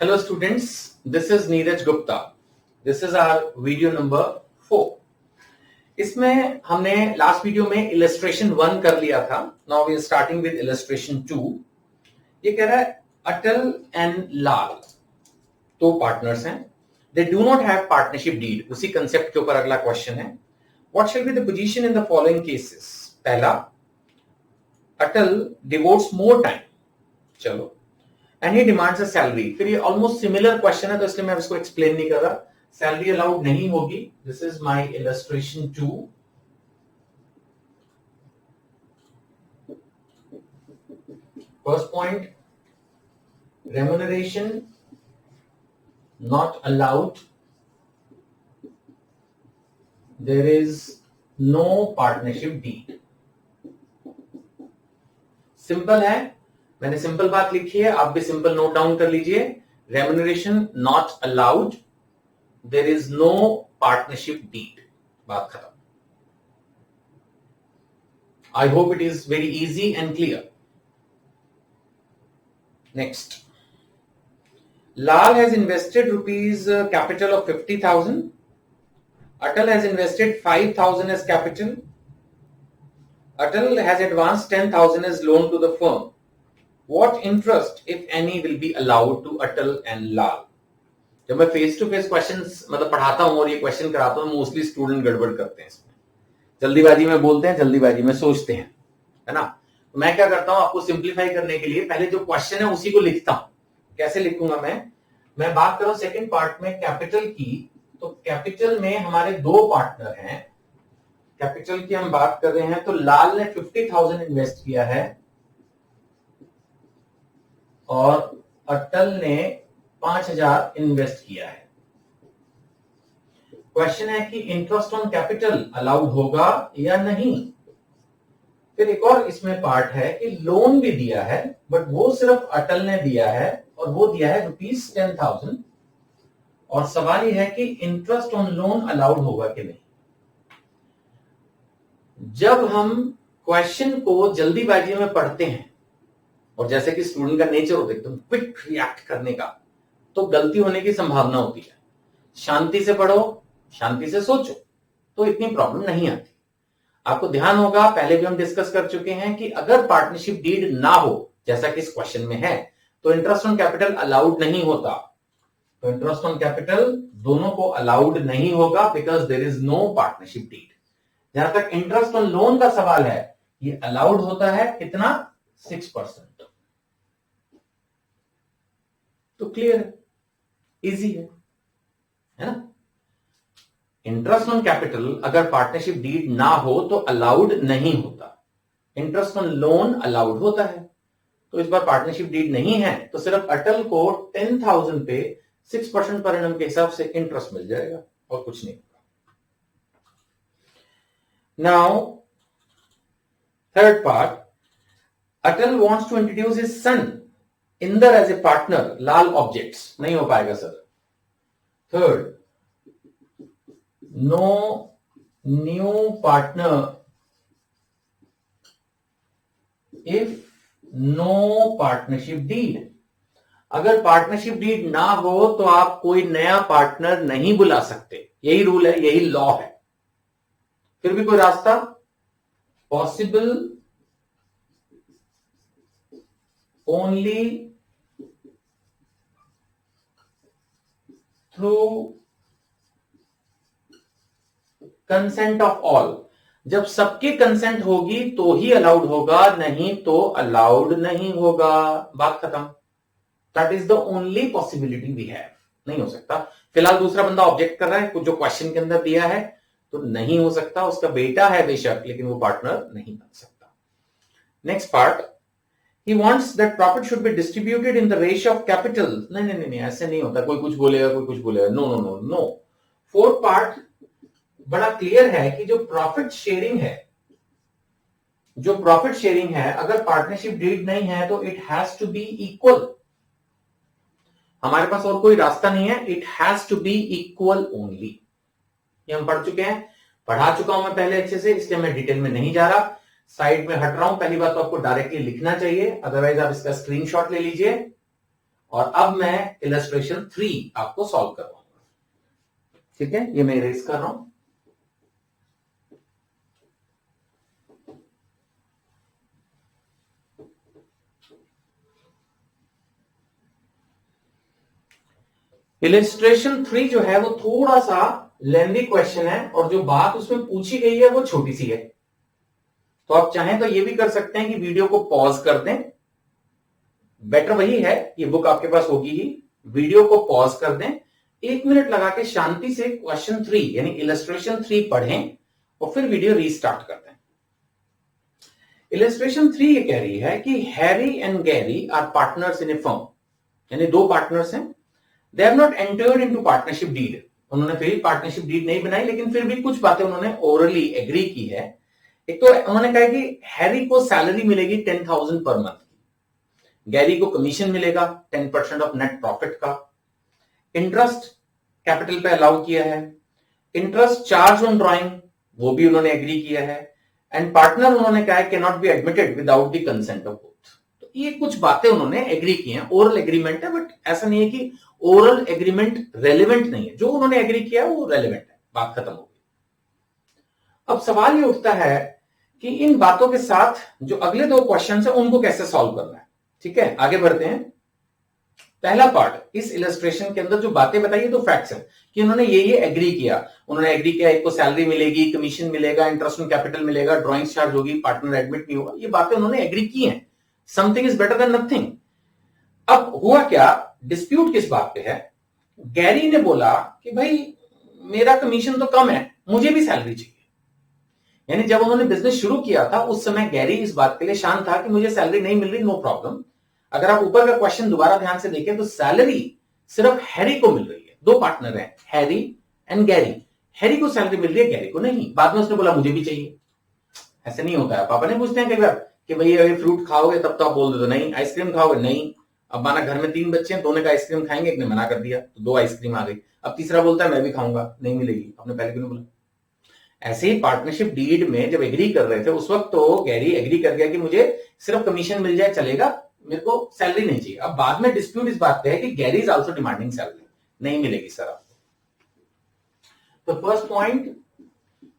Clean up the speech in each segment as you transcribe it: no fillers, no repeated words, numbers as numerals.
Hello students, this is Neeraj Gupta. This is our video number 4. इसमें हमने last video में illustration 1 कर लिया था. Now we are starting with illustration 2. ये कह रहा है अटल एंड लाल दो पार्टनर्स हैं. They do not have partnership deed. उसी कंसेप्ट के ऊपर अगला क्वेश्चन है. What shall be the position in the following cases. पहला, अटल डिवोट्स मोर टाइम. चलो, and he demands a salary. फिर ये ऑलमोस्ट सिमिलर क्वेश्चन है तो इसलिए मैं इसको एक्सप्लेन नहीं कर रहा. सैलरी अलाउड नहीं होगी. This is my illustration 2. First point, remuneration not allowed. There is no partnership deed. Simple है, मैंने सिंपल बात लिखी है, आप भी सिंपल नोट डाउन कर लीजिए. Remuneration not allowed, there is no partnership deed. बात खत्म. I hope it is very easy and clear. Next, Lal has invested rupees capital of 50,000. Atal has invested 5,000 as capital. Atal has advance 10,000 as loan to the firm. What interest, if any, will be allowed to Atal and Lal? जब मैं face to face questions मतलब पढ़ाता हूं और ये question कराता हूं, mostly student गड़बड़ करते हैं. इसमें जल्दीबाजी में बोलते हैं, जल्दीबाजी में सोचते हैं, है ना. तो मैं क्या करता हूं, आपको सिंप्लीफाई करने के लिए पहले जो क्वेश्चन है उसी को लिखता हूं. कैसे लिखूंगा मैं बात कर रहा हूं सेकेंड पार्ट में कैपिटल की. तो कैपिटल में हमारे दो पार्टनर हैं. कैपिटल की हम बात कर रहे हैं तो लाल ने 50,000 इन्वेस्ट किया है और अटल ने 5,000 इन्वेस्ट किया है. क्वेश्चन है कि इंटरेस्ट ऑन कैपिटल अलाउड होगा या नहीं. फिर एक और इसमें पार्ट है कि लोन भी दिया है, बट वो सिर्फ अटल ने दिया है और वो दिया है रुपीज 10,000. और सवाल यह है कि इंटरेस्ट ऑन लोन अलाउड होगा कि नहीं. जब हम क्वेश्चन को जल्दीबाजी में पढ़ते हैं और जैसे कि स्टूडेंट का नेचर होता है एकदम क्विक रिएक्ट करने का, तो गलती होने की संभावना होती है. शांति से पढ़ो, शांति से सोचो, तो इतनी प्रॉब्लम नहीं आती. आपको ध्यान होगा, पहले भी हम डिस्कस कर चुके हैं कि अगर पार्टनरशिप डीड ना हो, जैसा कि इस क्वेश्चन में है, तो इंटरेस्ट ऑन कैपिटल अलाउड नहीं होता. तो इंटरेस्ट ऑन कैपिटल दोनों को अलाउड नहीं होगा because there is no partnership deed. जहां तक इंटरेस्ट ऑन लोन का सवाल है, ये अलाउड होता है कितना, 6%. तो क्लियर है, इजी है ना. इंटरेस्ट ऑन कैपिटल अगर पार्टनरशिप डीड ना हो तो अलाउड नहीं होता. इंटरेस्ट ऑन लोन अलाउड होता है. तो इस बार पार्टनरशिप डीड नहीं है तो सिर्फ अटल को 10,000 पे 6% पर एनम के हिसाब से इंटरेस्ट मिल जाएगा और कुछ नहीं होगा. Now third part, Atal wants to introduce his son Inder as a partner. Lal objects नहीं हो पाएगा sir. Third, no new partner if no partnership deed. अगर पार्टनरशिप डीड ना हो तो आप कोई नया पार्टनर नहीं बुला सकते. यही रूल है, यही लॉ है. फिर भी कोई रास्ता, possible only through consent of all. जब सबकी कंसेंट होगी तो ही अलाउड होगा, नहीं तो अलाउड नहीं होगा. बात खत्म. That is the only possibility we have. नहीं हो सकता. फिलहाल दूसरा बंदा ऑब्जेक्ट कर रहा है, जो क्वेश्चन के अंदर दिया है, तो नहीं हो सकता. उसका बेटा है बेशक, लेकिन वो पार्टनर नहीं बन सकता. Next part, he wants that profit should be distributed in the ratio of capital. नहीं, ऐसे नहीं होता. कोई कुछ बोलेगा, कोई कुछ बोलेगा. नो. फोर्थ पार्ट बड़ा क्लियर है कि जो प्रॉफिट शेयरिंग है, अगर पार्टनरशिप डीड नहीं है तो it has to be equal. हमारे पास और कोई रास्ता नहीं है. It has to be equal only. ये हम पढ़ चुके हैं, पढ़ा चुका हूं मैं पहले अच्छे से, इसलिए मैं डिटेल में नहीं जा रहा. साइड में हट रहा हूं. पहली बात तो आपको डायरेक्टली लिखना चाहिए, अदरवाइज आप इसका स्क्रीनशॉट ले लीजिए और अब मैं इलस्ट्रेशन 3 आपको सॉल्व करवाऊंगा। ठीक है, ये मैं इरेज कर रहा हूं। इलस्ट्रेशन 3 जो है वो थोड़ा सा लेंदी क्वेश्चन है और जो बात उसमें पूछी गई है वो छोटी सी है। तो आप चाहें तो ये भी कर सकते हैं कि वीडियो को पॉज कर दें। बेटर वही है, ये बुक आपके पास होगी ही, वीडियो को पॉज कर दें, 1 मिनट लगा के शांति से क्वेश्चन 3 यानी इलस्ट्रेशन 3 पढ़ें और फिर वीडियो रीस्टार्ट कर दें। इलस्ट्रेशन 3 ये कह रही है कि Harry and Gary are partners in a firm, यानी दो पार्टनर्स हैं। They have not entered into partnership deed, उन्होंने फिर पार्टनरशिप डीड नहीं बनाई, लेकिन फिर भी कुछ बातें उन्होंने ओरली एग्री की है। एक तो उन्होंने कहा कि हैरी को सैलरी मिलेगी 10,000 पर मंथ की, गैरी को कमीशन मिलेगा 10% ऑफ नेट प्रॉफिट का, इंटरेस्ट कैपिटल पे अलाउ किया है, इंटरेस्ट चार्ज ऑन ड्राइंग वो भी उन्होंने एग्री किया है, एंड पार्टनर उन्होंने कहा है can not be admitted without the consent of both. तो ये कुछ बातें उन्होंने एग्री की हैं, ओरल एग्रीमेंट है, बट ऐसा नहीं है कि ओरल एग्रीमेंट रेलेवेंट नहीं है, जो उन्होंने एग्री किया वो रेलेवेंट है, बात खत्म हो गई। अब सवाल ये उठता है कि इन बातों के साथ जो अगले दो क्वेश्चंस है उनको कैसे सॉल्व करना है। ठीक है, आगे बढ़ते हैं। पहला पार्ट, इस इलस्ट्रेशन के अंदर जो बातें बताई तो फैक्ट्स है कि उन्होंने ये एग्री किया। उन्होंने एग्री किया एक को सैलरी मिलेगी, कमीशन मिलेगा, इंटरेस्ट ऑन कैपिटल मिलेगा, ड्राइंग चार्ज होगी, पार्टनर एडमिट नहीं होगा, ये बातें उन्होंने एग्री की हैं। Something is better than nothing. अब हुआ क्या, डिस्प्यूट किस बात पे है? गैरी ने बोला कि भाई मेरा कमीशन तो कम है, मुझे भी सैलरी चाहिए। यानी जब उन्होंने बिजनेस शुरू किया था उस समय गैरी इस बात के लिए शांत था कि मुझे सैलरी नहीं मिल रही, नो प्रॉब्लम। अगर आप ऊपर का क्वेश्चन दोबारा ध्यान से देखें तो सैलरी सिर्फ हैरी को मिल रही है, दो पार्टनर हैं हैरी एंड गैरी, हैरी को सैलरी मिल रही है, गैरी को नहीं। बाद में उसने बोला मुझे भी चाहिए। ऐसे नहीं होता है, पापा नहीं पूछते हैं कई बार कि भाई अगर फ्रूट खाओगे तब तो आप बोल दो नहीं, आइसक्रीम खाओगे नहीं। अब माना घर में 3 बच्चे हैं, दोनों का आइसक्रीम खाएंगे, एक ने मना कर दिया तो 2 आइसक्रीम आ गई। अब तीसरा बोलता है मैं भी खाऊंगा, नहीं मिलेगी, आपने पहले क्यों नहीं बोला? ऐसे ही पार्टनरशिप डीड में जब एग्री कर रहे थे उस वक्त तो गैरी एग्री कर गया कि मुझे सिर्फ कमीशन मिल जाए चलेगा, मेरे को सैलरी नहीं चाहिए। अब बाद में डिस्प्यूट इस बात पे है कि Gary is also demanding salary, नहीं मिलेगी सर आपको। तो फर्स्ट पॉइंट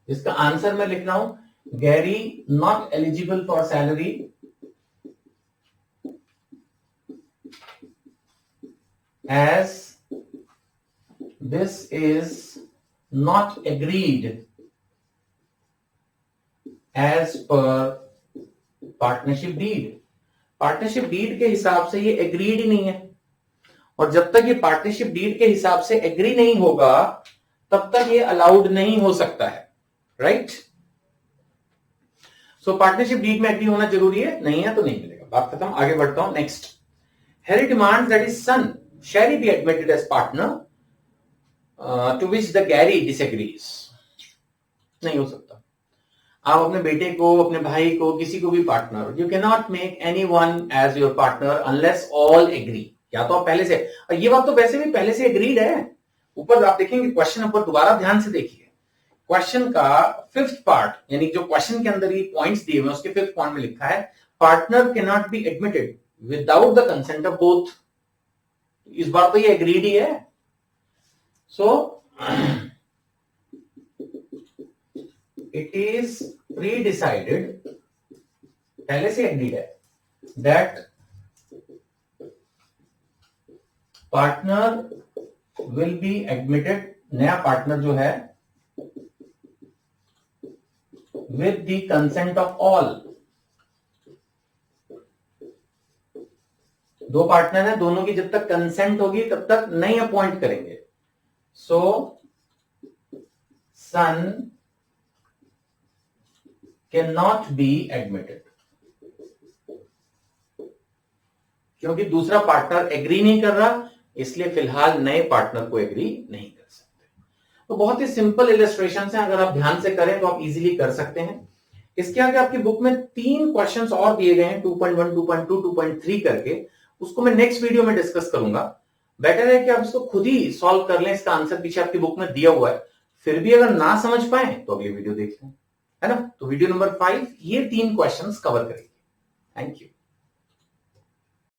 इसका आंसर मैं लिख रहा हूं, Gary not eligible for salary as this is not agreed as per partnership deed. Partnership deed के हिसाब से ये एग्रीड ही नहीं है, और जब तक ये पार्टनरशिप डीड के हिसाब से एग्री नहीं होगा तब तक ये अलाउड नहीं हो सकता है, राइट? सो पार्टनरशिप डीड में एग्री होना जरूरी है, नहीं है तो नहीं मिलेगा, बात खत्म। आगे बढ़ता हूं, next. Harry demands that his son Sherry be admitted as partner, to which the Gary disagrees. नहीं हो सकता। आप अपने बेटे को, अपने भाई को, किसी को भी partner, you cannot make anyone as your partner unless all agree। या तो आप पहले से, और ये बात तो वैसे भी पहले से एग्रीड है। ऊपर आप देखेंगे क्वेश्चन, ऊपर दोबारा ध्यान से देखिए, क्वेश्चन का 5th पार्ट यानी जो क्वेश्चन के अंदर ही पॉइंट्स दिए हुए उसके 5th पॉइंट में लिखा है partner can not be admitted without the consent of both. इस बार तो ये एग्रीड ही है। So it is pre decided, पहले से एग्रीड है, that partner will be admitted, नया पार्टनर जो है, with the consent of all. दो पार्टनर है, दोनों की जब तक कंसेंट होगी तब तक नहीं अपॉइंट करेंगे। सो सन कैन नॉट बी एडमिटेड, क्योंकि दूसरा पार्टनर एग्री नहीं कर रहा, इसलिए फिलहाल नए पार्टनर को एग्री नहीं कर सकते। तो बहुत ही सिंपल इलस्ट्रेशन है, अगर आप ध्यान से करें तो आप इजीली कर सकते हैं। इसके आगे आपकी बुक में 3 क्वेश्चंस और दिए गए हैं, 2.1, 2.2, 2.3 करके, उसको मैं नेक्स्ट वीडियो में डिस्कस करूंगा। बेटर है कि आप इसको खुद ही सॉल्व कर लें, इसका आंसर पीछे आपकी बुक में दिया हुआ है। फिर भी अगर ना समझ पाए तो अगली वीडियो देख लें, है ना? तो वीडियो नंबर 5 ये 3 क्वेश्चंस कवर करेगी। Thank you.